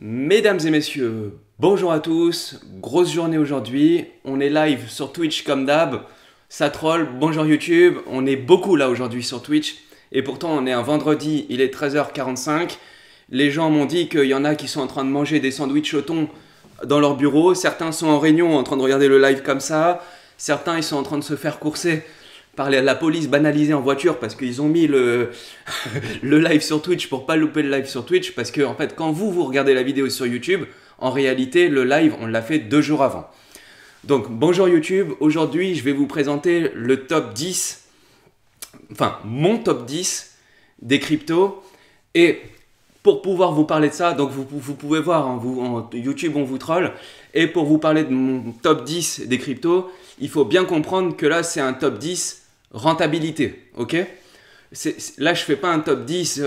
Mesdames et messieurs, bonjour à tous, grosse journée aujourd'hui, on est live sur Twitch comme d'hab, ça troll, bonjour YouTube, on est beaucoup là aujourd'hui sur Twitch, et pourtant on est un vendredi, il est 13h45, les gens m'ont dit qu'il y en a qui sont en train de manger des sandwichs au thon dans leur bureau, certains sont en réunion en train de regarder le live comme ça, certains ils sont en train de se faire courser par la police banalisée en voiture parce qu'ils ont mis le live sur Twitch pour pas louper le live sur Twitch parce que en fait quand vous regardez la vidéo sur YouTube, en réalité le live on l'a fait 2 jours avant. Donc bonjour YouTube, aujourd'hui je vais vous présenter le top 10, enfin mon top 10 des cryptos et pour pouvoir vous parler de ça, donc vous pouvez voir, hein, en YouTube on vous troll, et pour vous parler de mon top 10 des cryptos, il faut bien comprendre que là c'est un top 10 rentabilité, ok? Là je fais pas un top 10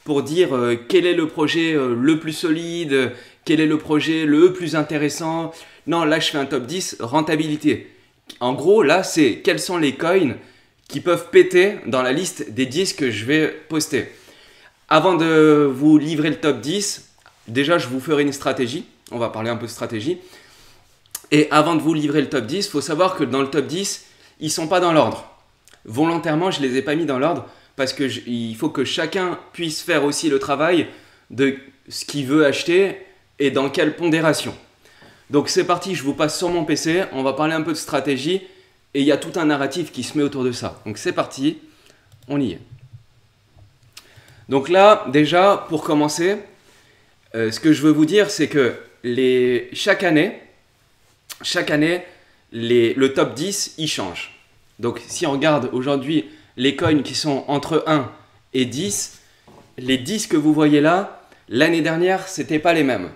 pour dire quel est le projet le plus solide, quel est le projet le plus intéressant. Non, là je fais un top 10 rentabilité. En gros là c'est quels sont les coins qui peuvent péter dans la liste des 10 que je vais poster. Avant de vous livrer le top 10, déjà je vous ferai une stratégie, on va parler un peu de stratégie. Et avant de vous livrer le top 10, il faut savoir que dans le top 10, ils ne sont pas dans l'ordre. Volontairement, je ne les ai pas mis dans l'ordre parce qu'il faut que chacun puisse faire aussi le travail de ce qu'il veut acheter et dans quelle pondération. Donc c'est parti, je vous passe sur mon PC, on va parler un peu de stratégie et il y a tout un narratif qui se met autour de ça. Donc c'est parti, on y est. Donc là, déjà, pour commencer, ce que je veux vous dire, c'est que chaque année, le top 10, il change. Donc si on regarde aujourd'hui les coins qui sont entre 1 et 10, les 10 que vous voyez là, l'année dernière, ce n'était pas les mêmes.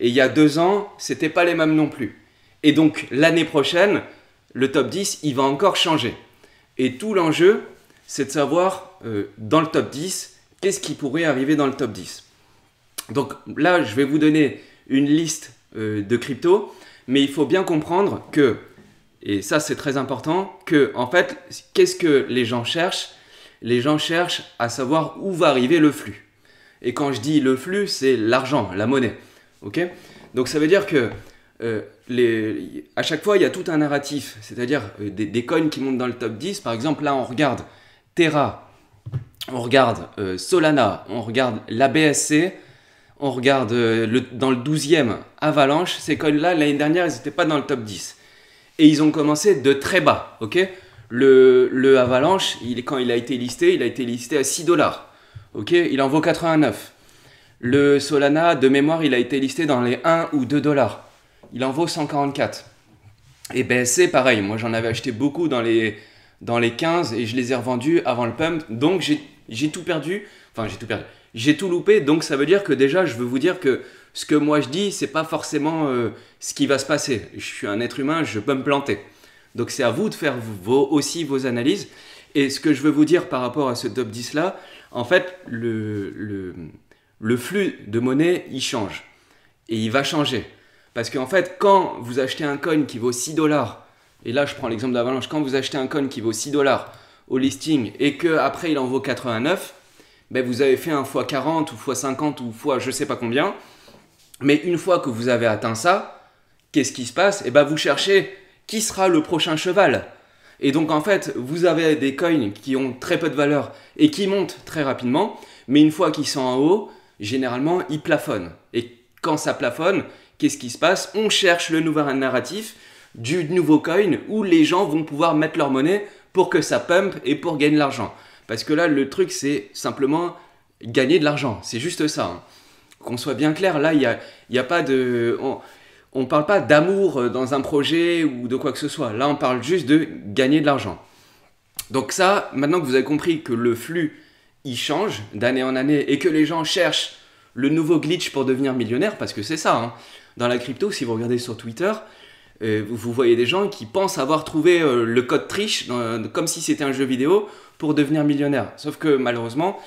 Et il y a 2 ans, ce n'était pas les mêmes non plus. Et donc l'année prochaine, le top 10, il va encore changer. Et tout l'enjeu, c'est de savoir dans le top 10, qu'est-ce qui pourrait arriver dans le top 10. Donc là, je vais vous donner une liste de cryptos, mais il faut bien comprendre que, et ça c'est très important, que en fait, qu'est-ce que les gens cherchent? Les gens cherchent à savoir où va arriver le flux. Et quand je dis le flux, c'est l'argent, la monnaie. Okay, donc ça veut dire que à chaque fois, il y a tout un narratif, c'est-à-dire des coins qui montent dans le top 10. Par exemple, là, on regarde Terra, on regarde Solana, on regarde la BSC, on regarde dans le 12e Avalanche. Ces coins-là, l'année dernière, ils n'étaient pas dans le top 10. Et ils ont commencé de très bas. Okay, le Avalanche, quand il a été listé à 6 dollars. Okay, il en vaut 89. Le Solana, de mémoire, il a été listé dans les 1 ou 2 dollars. Il en vaut 144. Et BSC, pareil. Moi, j'en avais acheté beaucoup dans les 15 et je les ai revendus avant le pump. Donc, j'ai tout perdu. Enfin, j'ai tout perdu. J'ai tout loupé. Donc, ça veut dire que déjà, je veux vous dire que ce que moi je dis, c'est pas forcément ce qui va se passer. Je suis un être humain, je peux me planter. Donc, c'est à vous de faire aussi vos analyses. Et ce que je veux vous dire par rapport à ce top 10 là, en fait, le flux de monnaie, il change. Et il va changer. Parce qu'en fait, quand vous achetez un coin qui vaut 6 dollars, et là je prends l'exemple d'Avalanche, quand vous achetez un coin qui vaut 6 dollars au listing et qu'après il en vaut 89, ben vous avez fait un x40 ou x50 ou x je sais pas combien. Mais une fois que vous avez atteint ça, qu'est-ce qui se passe? Et ben vous cherchez qui sera le prochain cheval. Et donc en fait, vous avez des coins qui ont très peu de valeur et qui montent très rapidement, mais une fois qu'ils sont en haut, généralement, ils plafonnent. Et quand ça plafonne, qu'est-ce qui se passe? On cherche le nouveau narratif du nouveau coin où les gens vont pouvoir mettre leur monnaie pour que ça pump et pour gagner de l'argent. Parce que là, le truc, c'est simplement gagner de l'argent. C'est juste ça. Hein. Qu'on soit bien clair, là, il y a pas de... On ne parle pas d'amour dans un projet ou de quoi que ce soit. Là, on parle juste de gagner de l'argent. Donc ça, maintenant que vous avez compris que le flux, il change d'année en année et que les gens cherchent le nouveau glitch pour devenir millionnaire, parce que c'est ça, hein. Dans la crypto, si vous regardez sur Twitter, vous voyez des gens qui pensent avoir trouvé le code triche, comme si c'était un jeu vidéo, pour devenir millionnaire. Sauf que malheureusement,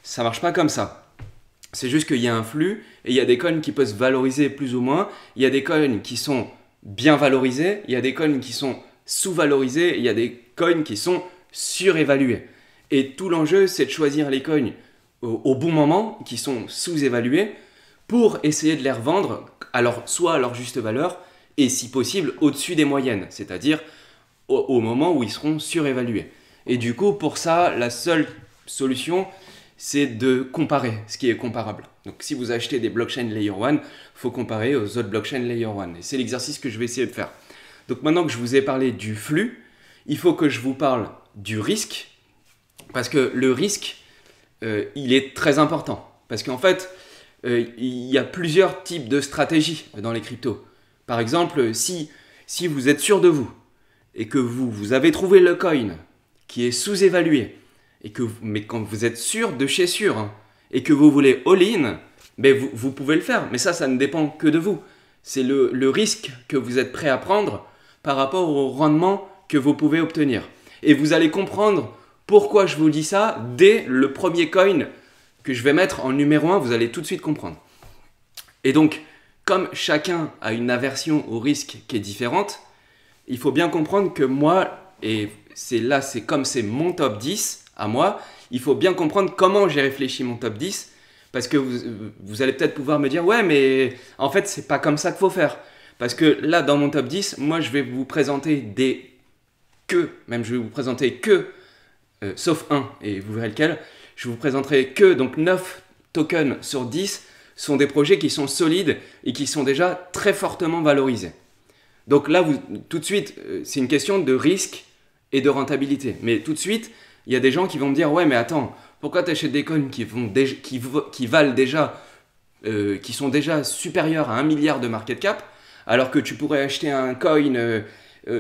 ça marche pas comme ça. C'est juste qu'il y a un flux et il y a des coins qui peuvent se valoriser plus ou moins. Il y a des coins qui sont bien valorisés, il y a des coins qui sont sous-valorisés, il y a des coins qui sont surévalués. Et tout l'enjeu, c'est de choisir les coins au bon moment, qui sont sous-évalués, pour essayer de les revendre soit à leur juste valeur et si possible au-dessus des moyennes, c'est-à-dire au moment où ils seront surévalués. Et du coup, pour ça, la seule solution, c'est de comparer ce qui est comparable. Donc si vous achetez des blockchains Layer 1, il faut comparer aux autres blockchains Layer 1. Et c'est l'exercice que je vais essayer de faire. Donc maintenant que je vous ai parlé du flux, il faut que je vous parle du risque. Parce que le risque, il est très important. Parce qu'en fait, il y a plusieurs types de stratégies dans les cryptos. Par exemple, si vous êtes sûr de vous et que vous avez trouvé le coin qui est sous-évalué, mais quand vous êtes sûr de chez sûr, hein, et que vous voulez all-in, ben vous pouvez le faire. Mais ça ne dépend que de vous. C'est le risque que vous êtes prêt à prendre par rapport au rendement que vous pouvez obtenir. Et vous allez comprendre pourquoi je vous dis ça dès le premier coin que je vais mettre en numéro 1, vous allez tout de suite comprendre. Et donc, comme chacun a une aversion au risque qui est différente, il faut bien comprendre que moi, et c'est comme c'est mon top 10 à moi, il faut bien comprendre comment j'ai réfléchi mon top 10, parce que vous allez peut-être pouvoir me dire « Ouais, mais en fait, c'est pas comme ça qu'il faut faire. » Parce que là, dans mon top 10, moi, je vais vous présenter sauf un, et vous verrez lequel, je vous présenterai que donc 9 tokens sur 10 sont des projets qui sont solides et qui sont déjà très fortement valorisés. Donc là, tout de suite, c'est une question de risque et de rentabilité. Mais tout de suite, il y a des gens qui vont me dire « Ouais, mais attends, pourquoi tu achètes des coins qui valent déjà, qui sont déjà supérieurs à 1 milliard de market cap, alors que tu pourrais acheter un coin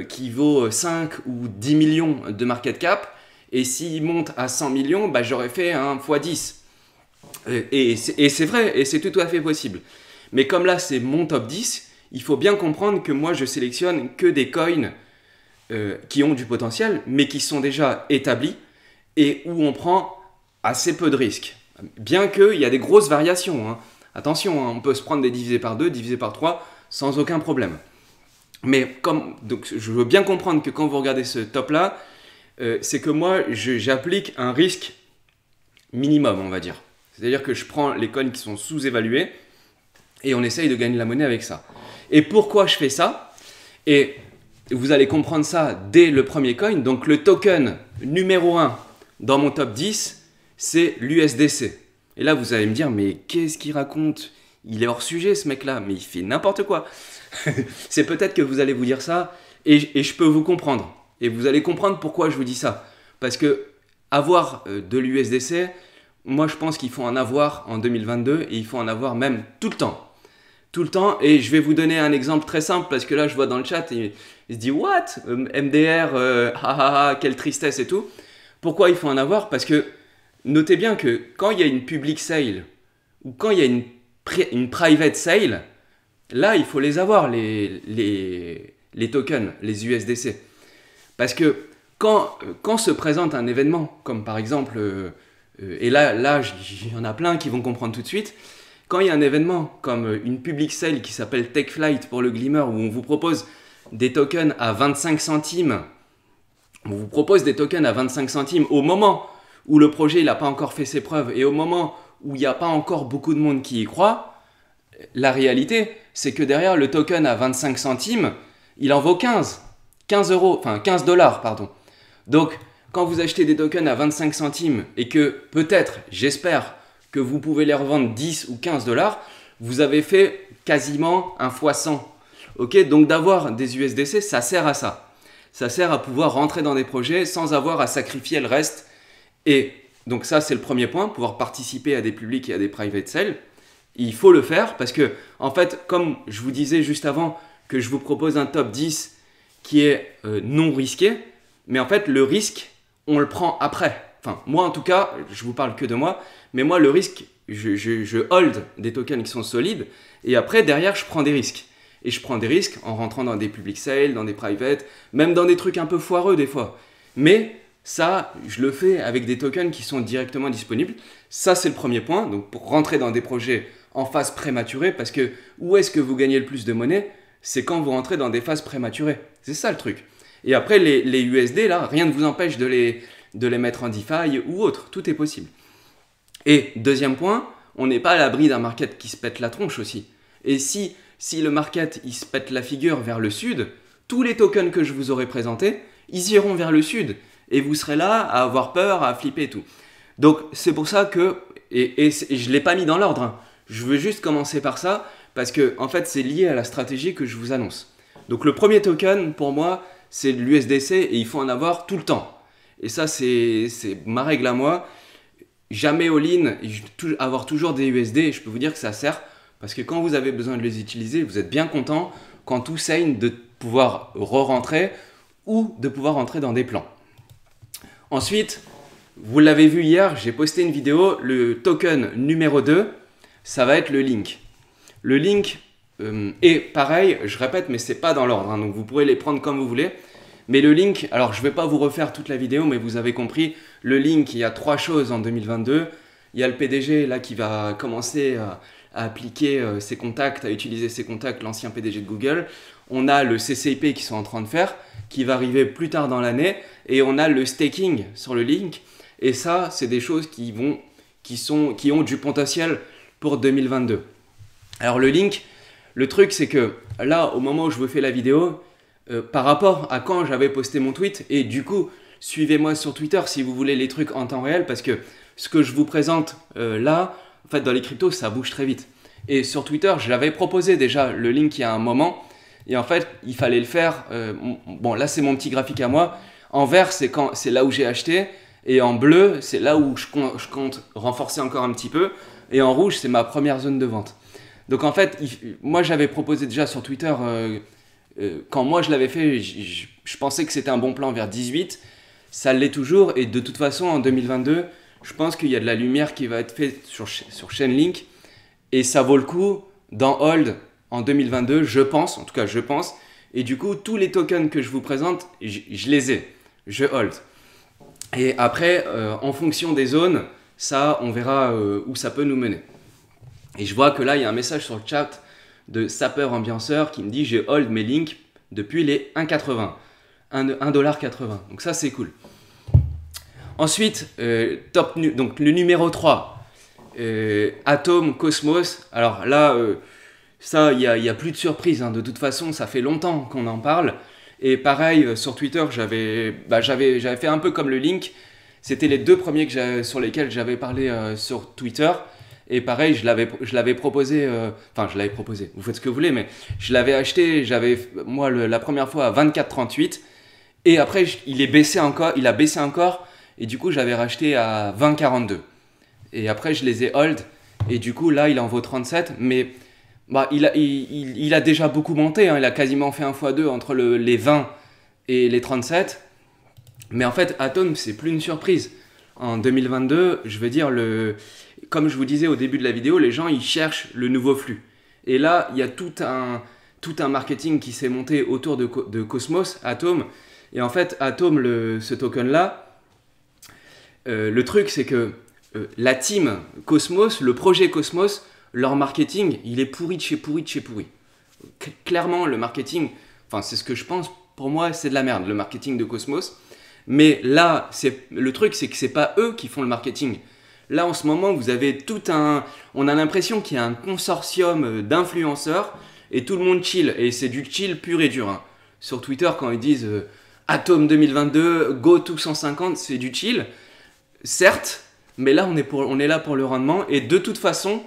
qui vaut 5 ou 10 millions de market cap, et s'il monte à 100 millions, bah, j'aurais fait un x10. » Et c'est vrai, et c'est tout à fait possible. Mais comme là, c'est mon top 10, il faut bien comprendre que moi, je sélectionne que des coins qui ont du potentiel, mais qui sont déjà établis et où on prend assez peu de risques. Bien qu'il y a des grosses variations. Hein. Attention, hein, on peut se prendre des divisés par 2, divisés par 3, sans aucun problème. Mais donc, je veux bien comprendre que quand vous regardez ce top-là, c'est que moi, j'applique un risque minimum, on va dire. C'est-à-dire que je prends les coins qui sont sous-évalués et on essaye de gagner de la monnaie avec ça. Et pourquoi je fais ça? Et vous allez comprendre ça dès le premier coin. Donc le token numéro 1 dans mon top 10, c'est l'USDC. Et là, vous allez me dire, mais qu'est-ce qu'il raconte? Il est hors sujet ce mec-là, mais il fait n'importe quoi. C'est peut-être que vous allez vous dire ça et je peux vous comprendre. Et vous allez comprendre pourquoi je vous dis ça. Parce que avoir de l'USDC, moi je pense qu'il faut en avoir en 2022 et il faut en avoir même tout le temps. Tout le temps, et je vais vous donner un exemple très simple parce que là je vois dans le chat, il se dit what MDR, quelle tristesse et tout. Pourquoi il faut en avoir? Parce que notez bien que quand il y a une public sale ou quand il y a une private sale, là il faut les avoir, les tokens, les USDC. Parce que quand se présente un événement, comme par exemple, et là il y en a plein qui vont comprendre tout de suite, quand il y a un événement comme une public sale qui s'appelle TechFlight pour le Glimmer, où on vous propose des tokens à 25 centimes, on vous propose des tokens à 25 centimes au moment où le projet n'a pas encore fait ses preuves et au moment où il n'y a pas encore beaucoup de monde qui y croit, la réalité, c'est que derrière le token à 25 centimes, il en vaut 15 dollars, pardon. Donc, quand vous achetez des tokens à 25 centimes et que peut-être, j'espère, que vous pouvez les revendre 10 ou 15 dollars, vous avez fait quasiment un fois 100. Okay, donc d'avoir des USDC, ça sert à ça. Ça sert à pouvoir rentrer dans des projets sans avoir à sacrifier le reste. Et donc ça, c'est le premier point, pouvoir participer à des publics et à des private sales. Il faut le faire parce que, en fait, comme je vous disais juste avant que je vous propose un top 10 qui est non risqué, mais en fait, le risque, on le prend après. Enfin, moi en tout cas, je vous parle que de moi, mais moi le risque, je hold des tokens qui sont solides et après derrière je prends des risques. Et je prends des risques en rentrant dans des public sales, dans des private, même dans des trucs un peu foireux des fois. Mais ça, je le fais avec des tokens qui sont directement disponibles. Ça c'est le premier point, donc pour rentrer dans des projets en phase prématurée, parce que où est-ce que vous gagnez le plus de monnaie? C'est quand vous rentrez dans des phases prématurées. C'est ça le truc. Et après les USD là, rien ne vous empêche de les mettre en DeFi ou autre, tout est possible. Et deuxième point, on n'est pas à l'abri d'un market qui se pète la tronche aussi. Et si le market il se pète la figure vers le sud, tous les tokens que je vous aurai présentés, ils iront vers le sud. Et vous serez là à avoir peur, à flipper et tout. Donc c'est pour ça que, et je ne l'ai pas mis dans l'ordre, hein. Je veux juste commencer par ça, parce que en fait c'est lié à la stratégie que je vous annonce. Donc le premier token pour moi, c'est l'USDC et il faut en avoir tout le temps. Et ça c'est ma règle à moi. Jamais all-in, avoir toujours des USD, et je peux vous dire que ça sert, parce que quand vous avez besoin de les utiliser, vous êtes bien content quand tout saigne de pouvoir re-rentrer ou de pouvoir rentrer dans des plans. Ensuite, vous l'avez vu hier, j'ai posté une vidéo, le token numéro 2, ça va être le Link. Le Link est pareil, je répète, mais c'est pas dans l'ordre, hein, donc vous pourrez les prendre comme vous voulez. Mais le Link, alors je ne vais pas vous refaire toute la vidéo, mais vous avez compris, le Link, il y a 3 choses en 2022. Il y a le PDG là qui va commencer à appliquer ses contacts, à utiliser ses contacts, l'ancien PDG de Google. On a le CCIP qui sont en train de faire, qui va arriver plus tard dans l'année. Et on a le staking sur le Link. Et ça, c'est des choses qui ont du potentiel pour 2022. Alors le Link, le truc c'est que là, au moment où je vous fais la vidéo, par rapport à quand j'avais posté mon tweet, et du coup, suivez-moi sur Twitter si vous voulez les trucs en temps réel, parce que ce que je vous présente là, en fait, dans les cryptos, ça bouge très vite. Et sur Twitter, je l'avais proposé déjà le Link il y a un moment, et en fait, il fallait le faire. Bon, là, c'est mon petit graphique à moi. En vert, c'est là où j'ai acheté, et en bleu, c'est là où je compte renforcer encore un petit peu, et en rouge, c'est ma première zone de vente. Donc en fait, moi, j'avais proposé déjà sur Twitter. Quand moi je l'avais fait, je pensais que c'était un bon plan vers 18, ça l'est toujours, et de toute façon en 2022, je pense qu'il y a de la lumière qui va être faite sur Chainlink, et ça vaut le coup d'en hold en 2022, je pense, en tout cas je pense, et du coup tous les tokens que je vous présente, je les ai, je hold. Et après, en fonction des zones, ça on verra où ça peut nous mener. Et je vois que là il y a un message sur le chat de Sapeur Ambianceur qui me dit j'ai hold mes links depuis les 1,80, 1,80$. Donc ça c'est cool. Ensuite, donc le numéro 3, Atom Cosmos. Alors là, ça il n'y a plus de surprise, hein. De toute façon ça fait longtemps qu'on en parle. Et pareil, sur Twitter, j'avais fait un peu comme le Link. C'était les 2 premiers sur lesquels j'avais parlé sur Twitter. Et pareil, je l'avais proposé, je l'avais proposé, vous faites ce que vous voulez, mais je l'avais acheté, moi la première fois à 24,38, et après il a baissé encore, et du coup j'avais racheté à 20,42. Et après je les ai hold, et du coup là il en vaut 37, mais il a déjà beaucoup monté, hein, il a quasiment fait 1x2 entre les 20 et les 37, mais en fait Atom c'est plus une surprise. En 2022, je veux dire, comme je vous disais au début de la vidéo, les gens ils cherchent le nouveau flux. Et là, il y a tout un marketing qui s'est monté autour de Cosmos, Atom. Et en fait, Atom, ce token-là, le truc c'est que la team Cosmos, le projet Cosmos, leur marketing, il est pourri de chez pourri de chez pourri. Clairement, le marketing, c'est ce que je pense, pour moi, c'est de la merde, le marketing de Cosmos. Mais là, le truc, c'est que c'est pas eux qui font le marketing. Là, en ce moment, vous avez on a l'impression qu'il y a un consortium d'influenceurs et tout le monde chill. Et c'est du chill pur et dur, hein. Sur Twitter, quand ils disent Atom 2022, Go to 150, c'est du chill. Certes, mais là, on est là pour le rendement. Et de toute façon,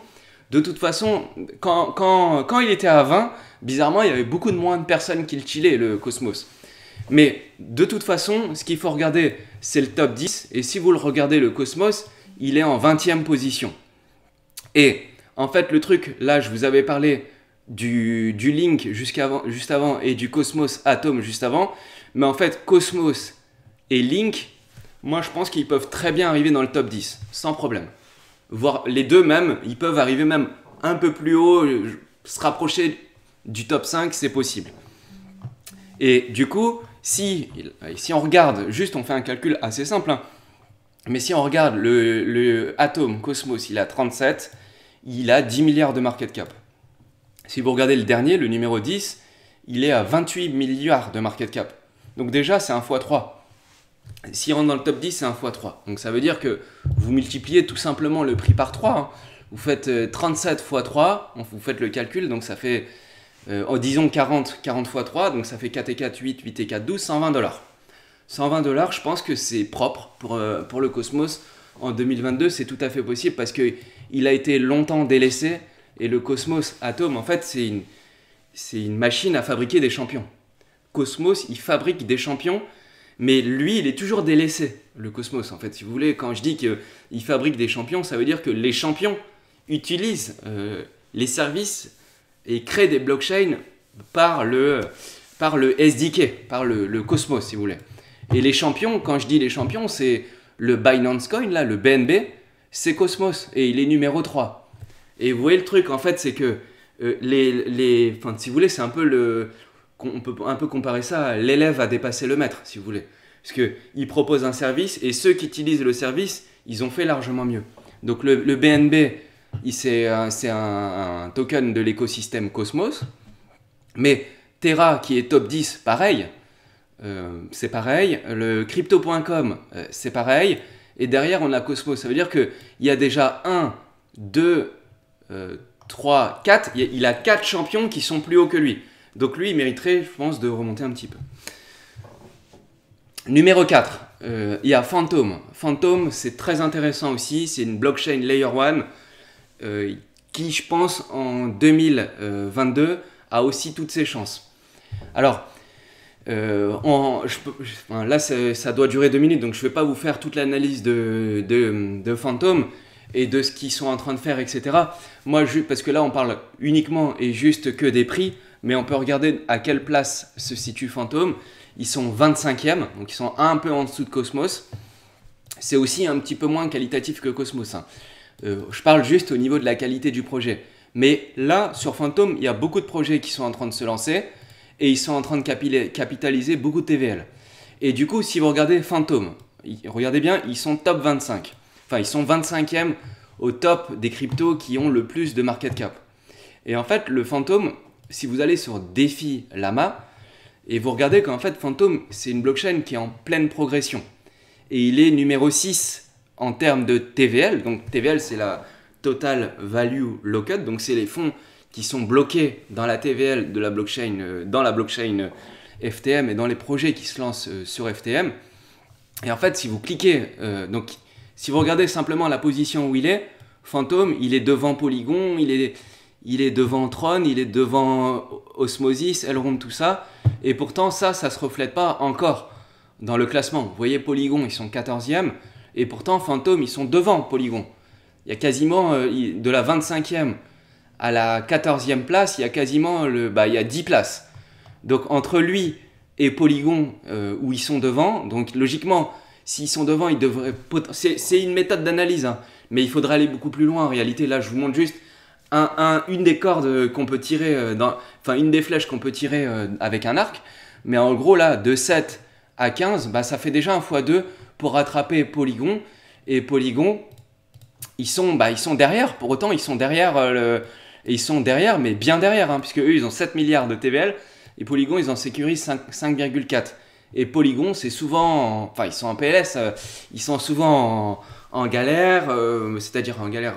quand il était à 20, bizarrement, il y avait beaucoup moins de personnes qui le chillaient, le Cosmos. Mais de toute façon, ce qu'il faut regarder, c'est le top 10. Et si vous le regardez, le Cosmos, il est en 20e position. Et en fait, le truc, là, je vous avais parlé du Link juste avant et du Cosmos Atom juste avant. Mais en fait, Cosmos et Link, moi, je pense qu'ils peuvent très bien arriver dans le top 10, sans problème. Voire les deux même, ils peuvent arriver même un peu plus haut, se rapprocher du top 5, c'est possible. Et du coup, si on regarde, juste on fait un calcul assez simple, hein, mais si on regarde le Atom Cosmos, il a 37, il a 10 milliards de market cap. Si vous regardez le dernier, le numéro 10, il est à 28 milliards de market cap. Donc déjà, c'est 1 x 3. S'il rentre dans le top 10, c'est 1 x 3. Donc ça veut dire que vous multipliez tout simplement le prix par 3. Hein. Vous faites 37 x 3, vous faites le calcul, donc ça fait, disons 40 x 3, donc ça fait 4 et 4, 8, 8 et 4, 12, 120 dollars. 120 dollars, je pense que c'est propre pour le Cosmos. En 2022, c'est tout à fait possible parce qu'il a été longtemps délaissé. Et le Cosmos Atom, en fait, c'est une machine à fabriquer des champions. Cosmos, il fabrique des champions, mais lui, il est toujours délaissé, le Cosmos. En fait, si vous voulez, quand je dis qu'il fabrique des champions, ça veut dire que les champions utilisent les services et créent des blockchains par le SDK, par le Cosmos, si vous voulez. Et les champions, quand je dis les champions, c'est le Binance Coin, là, le BNB, c'est Cosmos, et il est numéro 3. Et vous voyez le truc, en fait, c'est que enfin, si vous voulez, c'est un peu on peut un peu comparer ça à l'élève a dépassé le maître, si vous voulez. Parce qu'il propose un service, et ceux qui utilisent le service, ils ont fait largement mieux. Donc le BNB, c'est un token de l'écosystème Cosmos, mais Terra, qui est top 10, pareil, c'est pareil. Le crypto.com, c'est pareil. Et derrière, on a Cosmos. Ça veut dire qu'il y a déjà 1, 2, 3, 4. Il a 4 champions qui sont plus hauts que lui. Donc lui, il mériterait, je pense, de remonter un petit peu. Numéro 4, il y a Phantom. Phantom, c'est très intéressant aussi. C'est une blockchain Layer 1 qui, je pense, en 2022, a aussi toutes ses chances. Alors, là, ça doit durer 2 minutes, donc je ne vais pas vous faire toute l'analyse de Phantom et de ce qu'ils sont en train de faire, etc. Moi, parce que là, on parle uniquement et juste que des prix, mais on peut regarder à quelle place se situe Phantom. Ils sont 25e, donc ils sont un peu en dessous de Cosmos. C'est aussi un petit peu moins qualitatif que Cosmos. Je parle juste au niveau de la qualité du projet. Mais là, sur Phantom, il y a beaucoup de projets qui sont en train de se lancer. Et ils sont en train de capitaliser beaucoup de TVL. Et du coup, si vous regardez Phantom, regardez bien, ils sont top 25. Enfin, ils sont 25e au top des cryptos qui ont le plus de market cap. Et en fait, le Phantom, si vous allez sur Défi Lama, et vous regardez qu'en fait, Phantom, c'est une blockchain qui est en pleine progression. Et il est numéro 6 en termes de TVL. Donc TVL, c'est la Total Value Locked. Donc c'est les fonds qui sont bloqués dans la TVL de la blockchain, dans la blockchain FTM et dans les projets qui se lancent sur FTM. Et en fait, si vous cliquez, donc si vous regardez simplement la position où il est, Phantom, il est devant Polygon, il est devant Tron, il est devant Osmosis, Elrond, tout ça. Et pourtant, ça se reflète pas encore dans le classement. Vous voyez, Polygon, ils sont 14e. Et pourtant, Phantom, ils sont devant Polygon. Il y a quasiment, de la 25e à la 14e place, il y a quasiment il y a 10 places. Donc entre lui et Polygon, où ils sont devant, donc logiquement, s'ils sont devant, ils devraient... C'est une méthode d'analyse, hein, mais il faudrait aller beaucoup plus loin. En réalité, là, je vous montre juste une des cordes qu'on peut tirer, une des flèches qu'on peut tirer avec un arc. Mais en gros, là, de 7 à 15, ça fait déjà un x2 pour rattraper Polygon. Et Polygon, ils sont derrière. Pour autant, ils sont derrière, mais bien derrière, hein, puisque eux, ils ont 7 milliards de TVL, et Polygon, ils en sécurisent 5,4. Et Polygon, c'est souvent, ils sont en PLS, ils sont souvent en galère, c'est-à-dire en galère,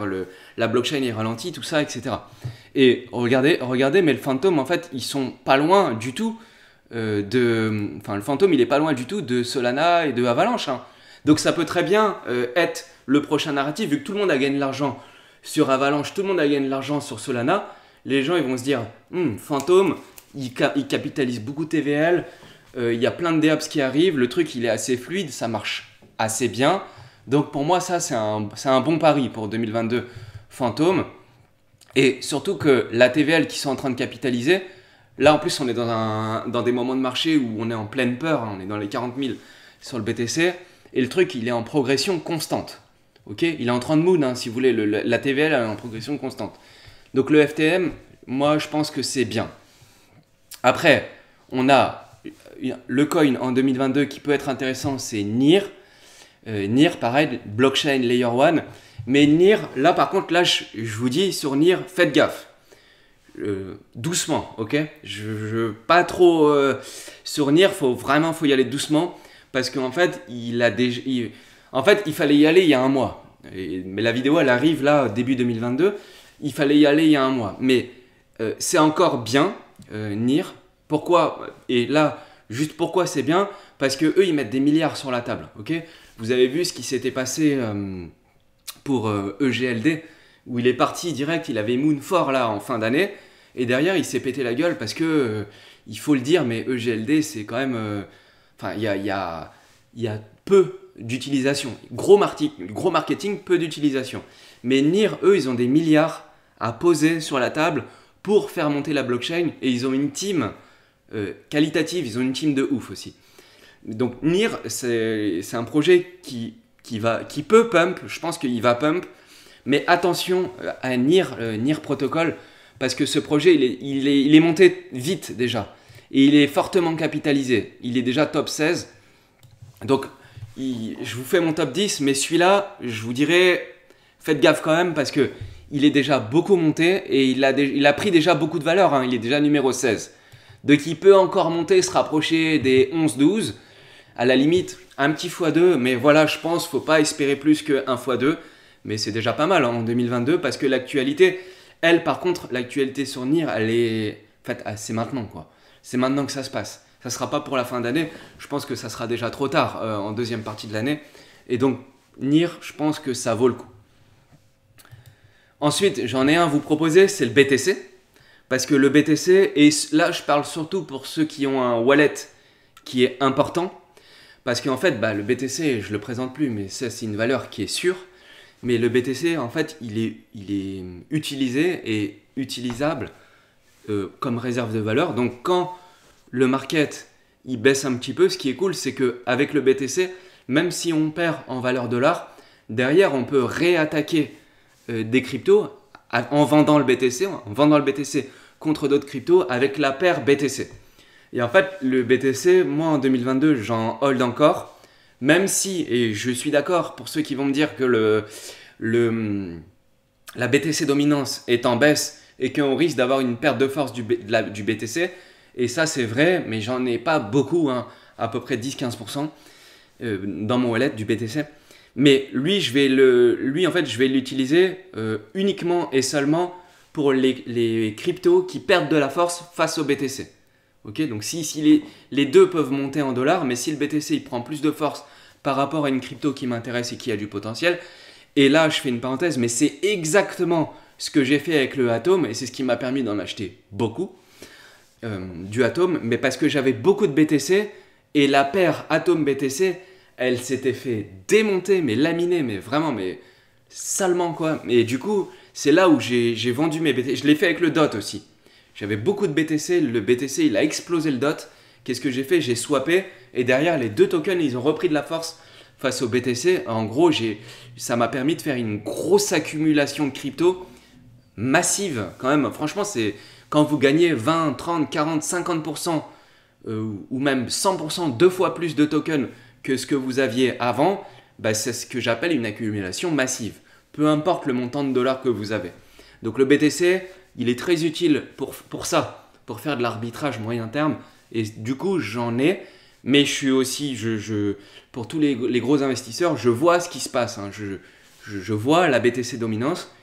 la blockchain est ralentie, tout ça, etc. Et regardez, mais le Phantom, en fait, ils sont pas loin du tout le Phantom, il est pas loin du tout de Solana et de Avalanche, hein. Donc ça peut très bien être le prochain narratif, vu que tout le monde a gagné de l'argent sur Avalanche, tout le monde a gagné de l'argent sur Solana, les gens ils vont se dire Phantom, il capitalise beaucoup de TVL, il y a plein de DApps qui arrivent, le truc il est assez fluide, ça marche assez bien. Donc pour moi ça c'est un bon pari pour 2022 Phantom. Et surtout que la TVL qui sont en train de capitaliser, là en plus on est dans des moments de marché où on est en pleine peur, hein, on est dans les 40 000 sur le BTC, et le truc il est en progression constante. Okay, il est en train de moon, hein, si vous voulez, la TVL est en progression constante. Donc le FTM, moi je pense que c'est bien. Après, on a le coin en 2022 qui peut être intéressant, c'est NIR. NIR, pareil, blockchain layer 1. Mais NIR, là par contre, là je vous dis sur NIR, faites gaffe. Doucement, ok. Pas trop sur NIR, faut y aller doucement. Parce qu'en fait, il fallait y aller il y a un mois. Mais la vidéo, elle arrive là, début 2022. Il fallait y aller il y a un mois. Mais c'est encore bien, NIR. Pourquoi? Et là, juste pourquoi c'est bien? Parce que eux, ils mettent des milliards sur la table. Ok, vous avez vu ce qui s'était passé pour EGLD, où il est parti direct, il avait Moon fort là en fin d'année. Et derrière, il s'est pété la gueule parce que, il faut le dire, mais EGLD, c'est quand même... Enfin, il y a peu d'utilisation. Gros marketing, peu d'utilisation. Mais NIR, eux, ils ont des milliards à poser sur la table pour faire monter la blockchain. Et ils ont une team qualitative, ils ont une team de ouf aussi. Donc NIR, c'est un projet qui peut pump, je pense qu'il va pump. Mais attention à NIR Protocol, parce que ce projet, il est monté vite déjà. Et il est fortement capitalisé. Il est déjà top 16. Donc, je vous fais mon top 10, mais celui-là, je vous dirais, faites gaffe quand même, parce que il est déjà beaucoup monté et il a pris déjà beaucoup de valeur. Hein. Il est déjà numéro 16. Donc, il peut encore monter, se rapprocher des 11-12. À la limite, un petit x2, mais voilà, je pense qu'il ne faut pas espérer plus qu'un x2. Mais c'est déjà pas mal hein, en 2022, parce que l'actualité, elle, par contre, l'actualité sur NIR, elle est... En fait, c'est maintenant, quoi. C'est maintenant que ça se passe. Ça ne sera pas pour la fin d'année. Je pense que ça sera déjà trop tard en deuxième partie de l'année. Et donc, NIR, je pense que ça vaut le coup. Ensuite, j'en ai un à vous proposer, c'est le BTC. Parce que le BTC, et là, je parle surtout pour ceux qui ont un wallet qui est important. Parce qu'en fait, le BTC, je ne le présente plus, mais ça, c'est une valeur qui est sûre. Mais le BTC, en fait, il est utilisé et utilisable comme réserve de valeur. Donc quand le market il baisse un petit peu, ce qui est cool, c'est qu'avec le BTC, même si on perd en valeur dollar, derrière on peut réattaquer des cryptos en vendant le BTC contre d'autres cryptos avec la paire BTC. Et en fait, le BTC, moi en 2022, j'en hold encore, même si, et je suis d'accord pour ceux qui vont me dire que la BTC dominance est en baisse et qu'on risque d'avoir une perte de force du BTC. Et ça, c'est vrai, mais j'en ai pas beaucoup, hein, à peu près 10-15% dans mon wallet du BTC. Mais lui, en fait, je vais l'utiliser uniquement et seulement pour les cryptos qui perdent de la force face au BTC. Okay, donc si les deux peuvent monter en dollars, mais si le BTC il prend plus de force par rapport à une crypto qui m'intéresse et qui a du potentiel, et là, je fais une parenthèse, mais c'est exactement ce que j'ai fait avec le Atom, et c'est ce qui m'a permis d'en acheter beaucoup, du Atom, mais parce que j'avais beaucoup de BTC, et la paire Atom-BTC, elle s'était fait démonter, mais laminer, mais vraiment, mais salement quoi. Et du coup, c'est là où j'ai vendu mes BTC. Je l'ai fait avec le DOT aussi. J'avais beaucoup de BTC, le BTC, il a explosé le DOT. Qu'est-ce que j'ai fait? J'ai swappé, et derrière, les deux tokens, ils ont repris de la force face au BTC. En gros, ça m'a permis de faire une grosse accumulation de crypto massive quand même. Franchement, c'est quand vous gagnez 20, 30, 40, 50% ou même 100%, deux fois plus de tokens que ce que vous aviez avant, c'est ce que j'appelle une accumulation massive. Peu importe le montant de dollars que vous avez. Donc le BTC, il est très utile pour ça, pour faire de l'arbitrage moyen terme. Et du coup, j'en ai. Mais je suis aussi, pour tous les gros investisseurs, je vois ce qui se passe. Hein. Je vois la BTC dominance.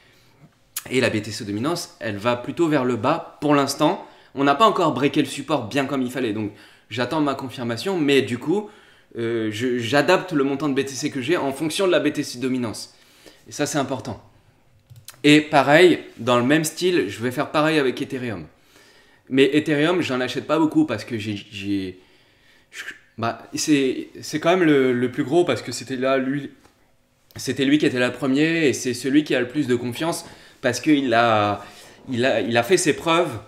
Et la BTC dominance, elle va plutôt vers le bas pour l'instant. On n'a pas encore breaké le support bien comme il fallait. Donc, j'attends ma confirmation. Mais du coup, j'adapte le montant de BTC que j'ai en fonction de la BTC dominance. Et ça, c'est important. Et pareil, dans le même style, je vais faire pareil avec Ethereum. Mais Ethereum, j'en achète pas beaucoup parce que c'est quand même le plus gros parce que c'était lui qui était là le premier et c'est celui qui a le plus de confiance parce qu'il a fait ses preuves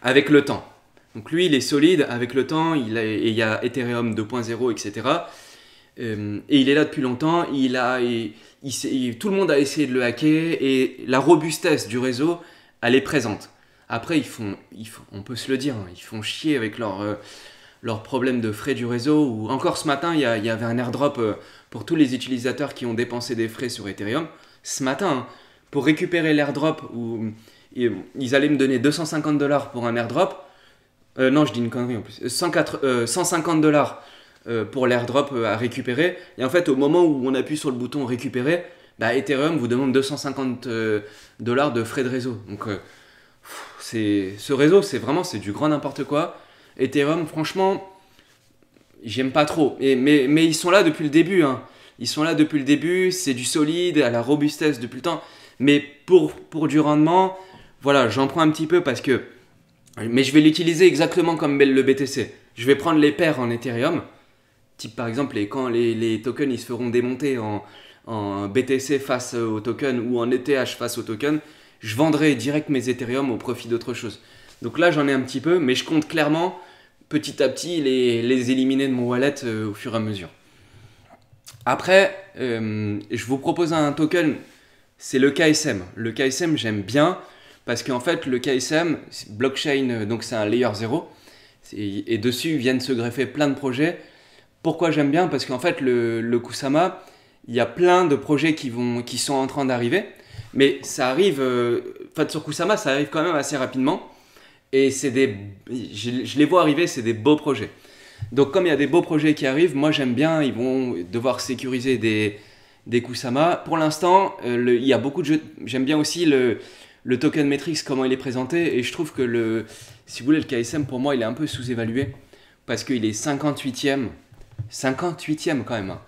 avec le temps. Donc lui, il est solide avec le temps, et il y a Ethereum 2.0, etc. Et il est là depuis longtemps, tout le monde a essayé de le hacker et la robustesse du réseau, elle est présente. Après, on peut se le dire, hein, ils font chier avec leurs problèmes de frais du réseau. Ou encore ce matin, il y avait un airdrop pour tous les utilisateurs qui ont dépensé des frais sur Ethereum. Ce matin, hein, pour récupérer l'airdrop, ils allaient me donner $250 pour un airdrop. Non, je dis une connerie en plus. $150 pour l'airdrop à récupérer. Et en fait, au moment où on appuie sur le bouton récupérer, bah, Ethereum vous demande 250 dollars de frais de réseau. Donc ce réseau, c'est du grand n'importe quoi. Ethereum, franchement, j'aime pas trop. Mais ils sont là depuis le début. Hein. Ils sont là depuis le début. C'est du solide, à la robustesse depuis le temps. Mais pour du rendement, voilà, j'en prends un petit peu parce que. Mais je vais l'utiliser exactement comme le BTC. Je vais prendre les paires en Ethereum. Type par exemple, quand les tokens ils se feront démonter en BTC face au token ou en ETH face au token, je vendrai direct mes Ethereum au profit d'autre chose. Donc là, j'en ai un petit peu, mais je compte clairement petit à petit les éliminer de mon wallet au fur et à mesure. Après, je vous propose un token, c'est le KSM. Le KSM, j'aime bien parce qu'en fait, le KSM, blockchain, donc c'est un layer 0, et dessus viennent se greffer plein de projets. Pourquoi j'aime bien? Parce qu'en fait, le Kusama, il y a plein de projets qui sont en train d'arriver, mais ça arrive, sur Kusama, ça arrive quand même assez rapidement. Et je les vois arriver, c'est des beaux projets. Donc comme il y a des beaux projets qui arrivent, moi j'aime bien, ils vont devoir sécuriser des Kusama. Pour l'instant, il y a beaucoup de jeux. J'aime bien aussi le token Matrix, comment il est présenté. Et je trouve que si vous voulez, le KSM, pour moi, il est un peu sous-évalué. Parce qu'il est 58e. 58e quand même. Hein.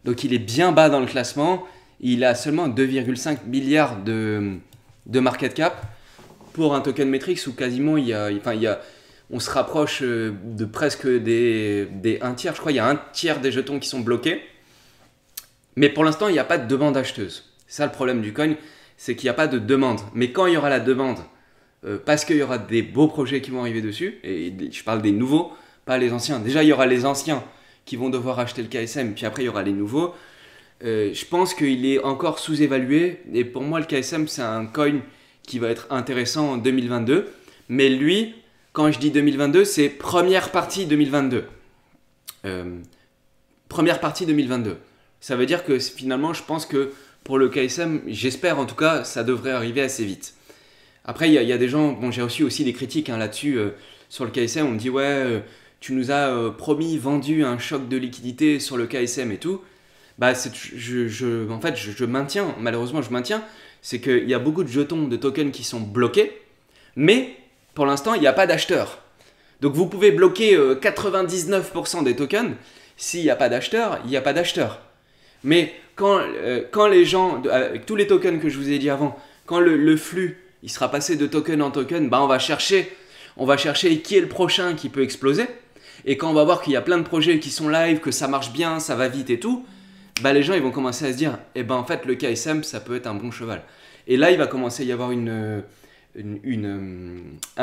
Donc il est bien bas dans le classement. Il a seulement 2,5 milliards de market cap. Pour un token Matrix où quasiment on se rapproche de presque des 1 tiers. Je crois qu'il y a 1 tiers des jetons qui sont bloqués. Mais pour l'instant, il n'y a pas de demande acheteuse. C'est ça le problème du coin, c'est qu'il n'y a pas de demande. Mais quand il y aura la demande, parce qu'il y aura des beaux projets qui vont arriver dessus, et je parle des nouveaux, pas les anciens. Déjà, il y aura les anciens qui vont devoir acheter le KSM, puis après, il y aura les nouveaux. Je pense qu'il est encore sous-évalué. Et pour moi, le KSM, c'est un coin qui va être intéressant en 2022. Mais lui, quand je dis 2022, c'est première partie 2022. Première partie 2022. Ça veut dire que finalement, je pense que pour le KSM, j'espère en tout cas, ça devrait arriver assez vite. Après, il y a des gens, bon, j'ai reçu aussi des critiques là-dessus sur le KSM. On me dit, ouais, tu nous as promis, vendu un choc de liquidité sur le KSM et tout. Bah, en fait, je maintiens, malheureusement, je maintiens. C'est qu'il y a beaucoup de jetons, de tokens qui sont bloqués, mais pour l'instant, il n'y a pas d'acheteurs. Donc vous pouvez bloquer 99% des tokens, s'il n'y a pas d'acheteur, il n'y a pas d'acheteur. Mais quand les gens, avec tous les tokens que je vous ai dit avant, quand le flux il sera passé de token en token, bah on va chercher qui est le prochain qui peut exploser. Et quand on va voir qu'il y a plein de projets qui sont live, que ça marche bien, ça va vite et tout, bah les gens ils vont commencer à se dire, eh ben en fait le KSM ça peut être un bon cheval. Et là il va commencer à y avoir un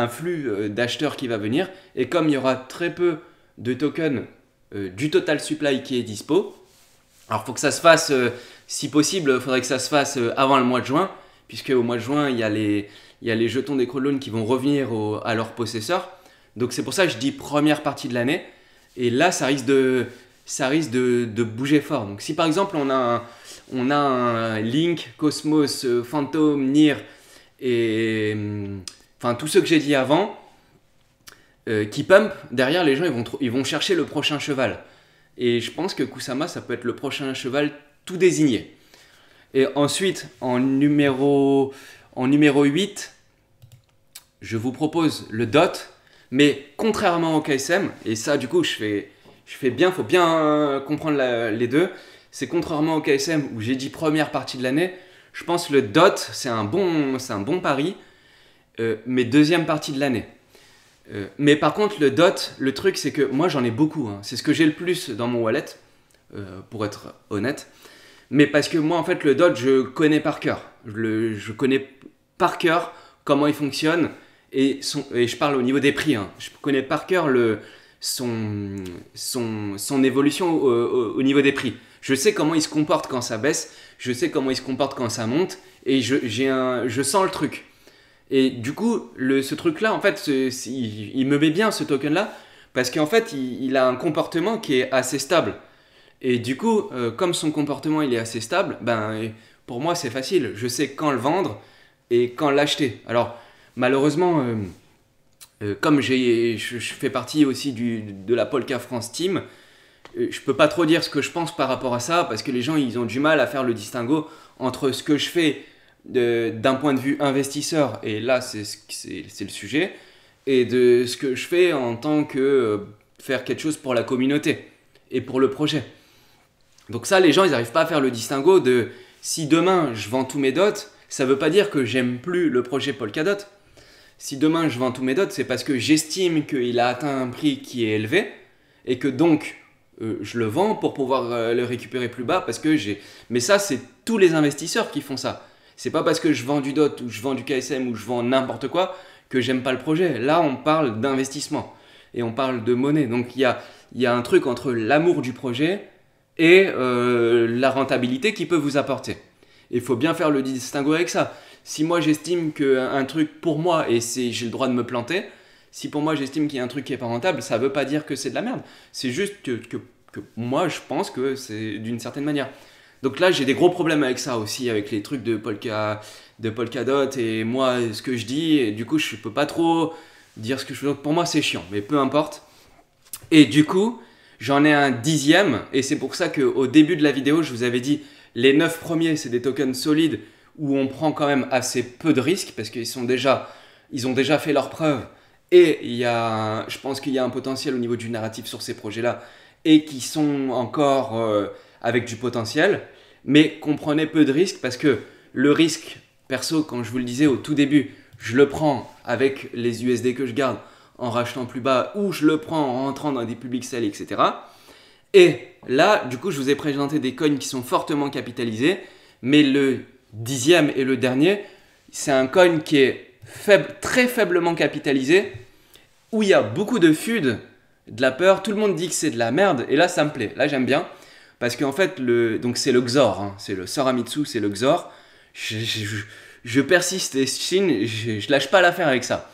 flux d'acheteurs qui va venir. Et comme il y aura très peu de tokens du total supply qui est dispo, alors il faut que ça se fasse, si possible, il faudrait que ça se fasse avant le mois de juin, puisque au mois de juin il y a les jetons des crawlloans qui vont revenir à leurs possesseurs. Donc c'est pour ça que je dis première partie de l'année. Et là ça risque de bouger fort. Donc si par exemple on a un Link, Cosmos, Phantom, Nier et enfin tous ceux que j'ai dit avant qui pump, derrière les gens ils vont chercher le prochain cheval. Et je pense que Kusama ça peut être le prochain cheval tout désigné. Et ensuite en numéro 8, je vous propose le DOT, mais contrairement au KSM, et ça du coup faut bien comprendre les deux. C'est contrairement au KSM où j'ai dit première partie de l'année, je pense que le DOT c'est un bon pari, mais deuxième partie de l'année. Mais par contre le DOT, le truc c'est que moi j'en ai beaucoup, hein. C'est ce que j'ai le plus dans mon wallet, pour être honnête. Mais parce que moi en fait le DOT je connais par cœur. Je connais par cœur comment il fonctionne et je parle au niveau des prix, hein. Je connais par cœur son évolution au niveau des prix. Je sais comment il se comporte quand ça baisse, je sais comment il se comporte quand ça monte, et je sens le truc. Et du coup, ce truc-là, en fait, il me met bien ce token-là, parce qu'en fait, il a un comportement qui est assez stable. Et du coup, comme son comportement il est assez stable, ben, pour moi c'est facile. Je sais quand le vendre et quand l'acheter. Alors, malheureusement, comme je fais partie aussi de la Polka France Team, je peux pas trop dire ce que je pense par rapport à ça parce que les gens ils ont du mal à faire le distinguo entre ce que je fais d'un point de vue investisseur, et là c'est le sujet, et de ce que je fais en tant que faire quelque chose pour la communauté et pour le projet. Donc ça, les gens ils n'arrivent pas à faire le distinguo de si demain je vends tous mes dots, ça veut pas dire que j'aime plus le projet Polkadot. Si demain je vends tous mes dots, c'est parce que j'estime qu'il a atteint un prix qui est élevé et que donc je le vends pour pouvoir le récupérer plus bas parce que j'ai. Mais ça, c'est tous les investisseurs qui font ça. C'est pas parce que je vends du DOT ou je vends du KSM ou je vends n'importe quoi que j'aime pas le projet. Là, on parle d'investissement et on parle de monnaie. Donc il y a un truc entre l'amour du projet et la rentabilité qu'il peut vous apporter. Il faut bien faire le distinguo avec ça. Si moi j'estime qu'un truc pour moi, et j'ai le droit de me planter, si pour moi j'estime qu'il y a un truc qui n'est pas rentable, ça ne veut pas dire que c'est de la merde. C'est juste que moi je pense que c'est d'une certaine manière. Donc là j'ai des gros problèmes avec ça aussi, avec les trucs de Polkadot et moi ce que je dis, et du coup je ne peux pas trop dire ce que je veux. Donc pour moi c'est chiant, mais peu importe. Et du coup j'en ai un 10e, et c'est pour ça qu'au début de la vidéo je vous avais dit les 9 premiers c'est des tokens solides où on prend quand même assez peu de risques parce qu'ils ont déjà fait leurs preuves. Et je pense qu'il y a un potentiel au niveau du narratif sur ces projets-là et qui sont encore avec du potentiel, mais qu'on prenait peu de risques parce que le risque, perso, quand je vous le disais au tout début, je le prends avec les USD que je garde en rachetant plus bas ou je le prends en rentrant dans des public sales, etc. Et là, du coup, je vous ai présenté des coins qui sont fortement capitalisés, mais le 10e et le dernier, c'est un coin qui est très faiblement capitalisé, où il y a beaucoup de FUD, de la peur, tout le monde dit que c'est de la merde, et là ça me plaît, là j'aime bien, parce qu'en fait, donc c'est le XOR, hein, c'est le Soramitsu, c'est le XOR, je persiste et je lâche pas l'affaire avec ça.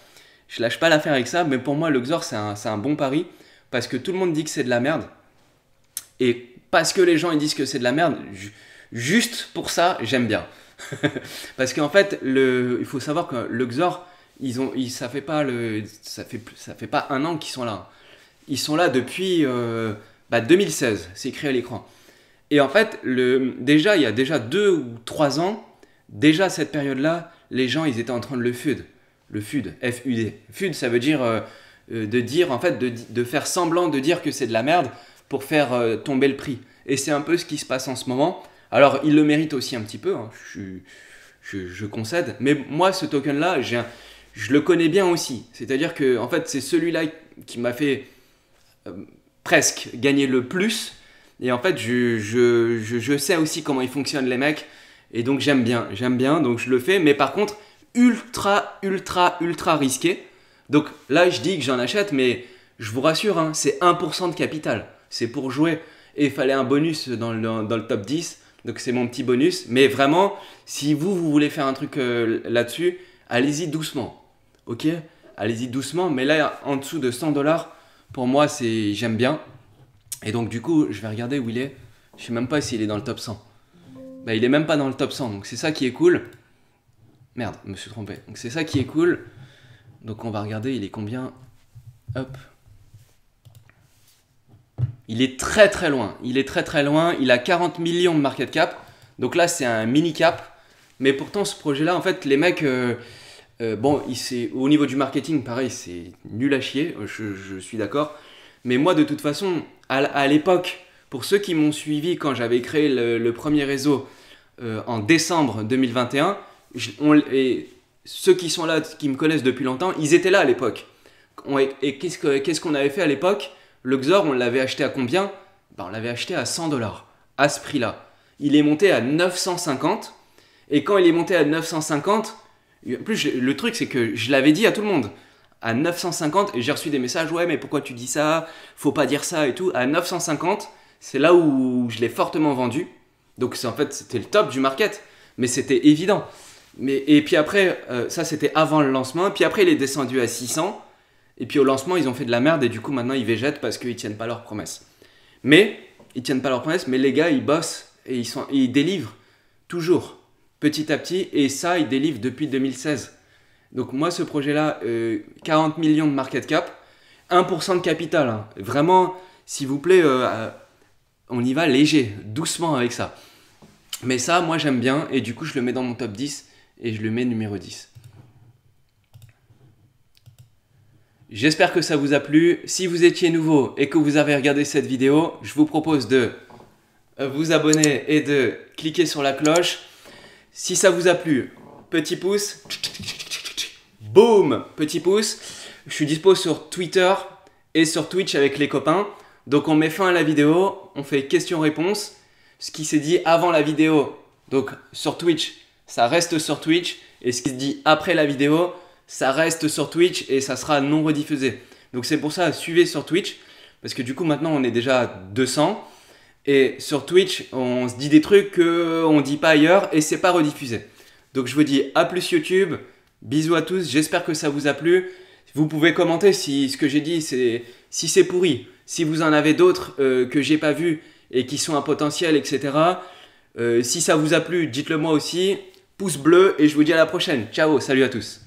Je lâche pas l'affaire avec ça, mais pour moi le XOR c'est un bon pari, parce que tout le monde dit que c'est de la merde, et parce que les gens ils disent que c'est de la merde, juste pour ça j'aime bien. Parce qu'en fait, il faut savoir que le XOR, ça fait pas un an qu'ils sont là. Ils sont là depuis 2016, c'est écrit à l'écran. Et en fait, il y a déjà 2 ou 3 ans, déjà cette période-là, les gens ils étaient en train de le FUD. Le FUD, F-U-D. FUD, ça veut dire de dire, en fait, de faire semblant de dire que c'est de la merde pour faire tomber le prix. Et c'est un peu ce qui se passe en ce moment. Alors, il le mérite aussi un petit peu, hein. Je concède. Mais moi, ce token-là, je le connais bien aussi. C'est-à-dire que, en fait, c'est celui-là qui m'a fait presque gagner le plus. Et en fait, je sais aussi comment ils fonctionnent, les mecs. Et donc, j'aime bien. Donc, je le fais. Mais par contre, ultra risqué. Donc, là, je dis que j'en achète. Mais je vous rassure, hein, c'est 1% de capital. C'est pour jouer. Et il fallait un bonus dans le top 10. Donc c'est mon petit bonus. Mais vraiment, si vous voulez faire un truc là-dessus, allez-y doucement. Ok? Allez-y doucement. Mais là, en dessous de 100$, pour moi, j'aime bien. Et donc du coup, je vais regarder où il est. Je ne sais même pas s'il est dans le top 100. Bah, il est même pas dans le top 100. Donc c'est ça qui est cool. Merde, je me suis trompé. Donc c'est ça qui est cool. Donc on va regarder, il est combien? Hop. Il est très loin. Il a 40 millions de market cap. Donc là, c'est un mini cap. Mais pourtant, ce projet-là, en fait, les mecs, au niveau du marketing, pareil, c'est nul à chier. Je suis d'accord. Mais moi, de toute façon, à l'époque, pour ceux qui m'ont suivi quand j'avais créé le premier réseau en décembre 2021, et ceux qui sont là, qui me connaissent depuis longtemps, ils étaient là à l'époque. Et qu'est-ce qu'on avait fait à l'époque? Le XOR, on l'avait acheté à combien? On l'avait acheté à 100$, à ce prix-là. Il est monté à 950. Et quand il est monté à 950, en plus, le truc, c'est que je l'avais dit à tout le monde. À 950, et j'ai reçu des messages, ouais, mais pourquoi tu dis ça? Faut pas dire ça et tout. À 950, c'est là où je l'ai fortement vendu. Donc, en fait, c'était le top du market. Mais c'était évident. Et puis après, ça, c'était avant le lancement. Puis après, il est descendu à 600. Et puis au lancement, ils ont fait de la merde et du coup, maintenant, ils végètent parce qu'ils tiennent pas leurs promesses. Mais les gars, ils bossent et ils délivrent toujours, petit à petit. Et ça, ils délivrent depuis 2016. Donc moi, ce projet-là, 40 millions de market cap, 1% de capital. Hein. Vraiment, s'il vous plaît, on y va léger, doucement avec ça. Mais ça, moi j'aime bien et du coup je le mets dans mon top 10 et je le mets numéro 10. J'espère que ça vous a plu. Si vous étiez nouveau et que vous avez regardé cette vidéo, je vous propose de vous abonner et de cliquer sur la cloche. Si ça vous a plu, petit pouce. Boum, petit pouce. Je suis dispo sur Twitter et sur Twitch avec les copains. Donc on met fin à la vidéo, on fait questions-réponses. Ce qui s'est dit avant la vidéo, donc sur Twitch, ça reste sur Twitch. Et ce qui se dit après la vidéo, ça reste sur Twitch et ça sera non rediffusé. Donc c'est pour ça, suivez sur Twitch. Parce que du coup maintenant on est déjà à 200. Et sur Twitch, on se dit des trucs qu'on ne dit pas ailleurs et c'est pas rediffusé. Donc je vous dis à plus YouTube. Bisous à tous, j'espère que ça vous a plu. Vous pouvez commenter si ce que j'ai dit, si c'est pourri. Si vous en avez d'autres que j'ai pas vu et qui sont un potentiel, etc. Si ça vous a plu, dites-le moi aussi. Pouce bleu et je vous dis à la prochaine. Ciao, salut à tous.